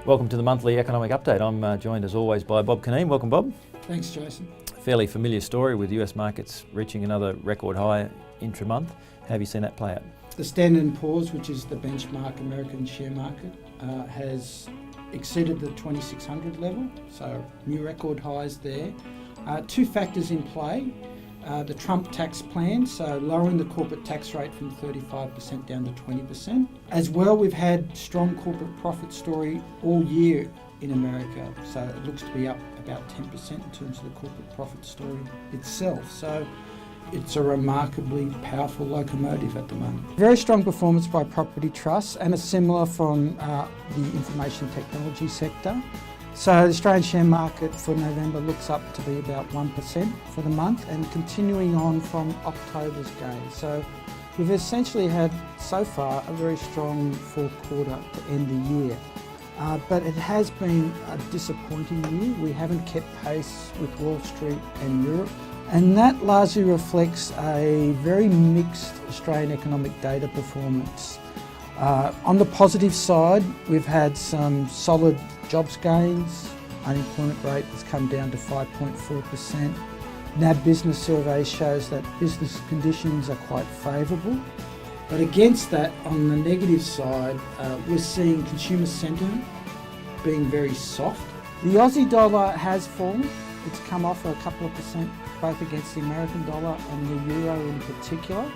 Welcome to the monthly economic update. I'm joined as always by Bob Cunneen. Welcome, Bob. Thanks, Jason. Fairly familiar story with US markets reaching another record high intra-month. How have you seen that play out? The Standard & Poor's, which is the benchmark American share market, has exceeded the 2600 level, so new record highs there. Two factors in play. The Trump tax plan, so lowering the corporate tax rate from 35% down to 20%. As well, we've had strong corporate profit story all year in America, so it looks to be up about 10% in terms of the corporate profit story itself. So it's a remarkably powerful locomotive at the moment. Very strong performance by property trusts, and a similar from the information technology sector. So the Australian share market for November looks up to be about 1% for the month, and continuing on from October's gain. So we've essentially had so far a very strong fourth quarter to end the year. But it has been a disappointing year. We haven't kept pace with Wall Street and Europe, and that largely reflects a very mixed Australian economic data performance. On the positive side, we've had some solid jobs gains. Unemployment rate has come down to 5.4%. NAB business survey shows that business conditions are quite favourable. But against that, on the negative side, we're seeing consumer sentiment being very soft. The Aussie dollar has fallen. It's come off a couple of percent, both against the American dollar and the euro in particular.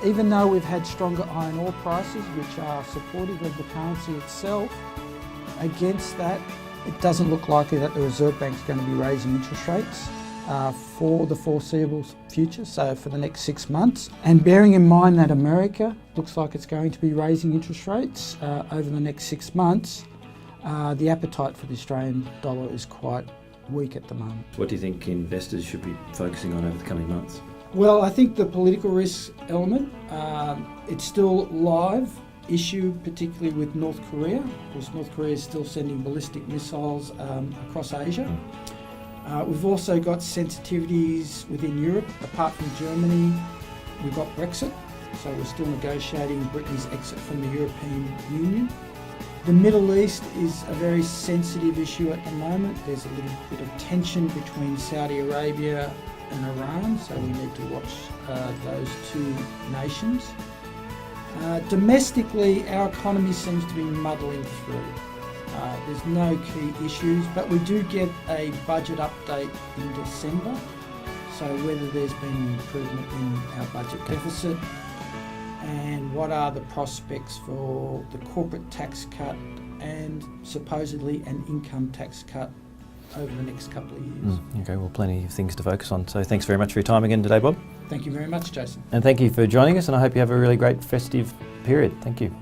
Even though we've had stronger iron ore prices, which are supportive of the currency itself, against that, it doesn't look likely that the Reserve Bank's going to be raising interest rates for the foreseeable future, so for the next 6 months. And bearing in mind that America looks like it's going to be raising interest rates over the next 6 months, the appetite for the Australian dollar is quite weak at the moment. What do you think investors should be focusing on over the coming months? Well, I think the political risk element, it's still live issue, particularly with North Korea, because North Korea is still sending ballistic missiles across Asia. We've also got sensitivities within Europe. Apart from Germany, we've got Brexit, so we're still negotiating Britain's exit from the European Union. The Middle East is a very sensitive issue at the moment. There's a little bit of tension between Saudi Arabia and Iran, so we need to watch those two nations. Domestically, our economy seems to be muddling through. There's no key issues, but we do get a budget update in December, so whether there's been an improvement in our budget deficit, and what are the prospects for the corporate tax cut and supposedly an income tax cut over the next couple of years. Okay, well, plenty of things to focus on. So thanks very much for your time again today, Bob. Thank you very much, Jason. And thank you for joining us, and I hope you have a really great festive period. Thank you.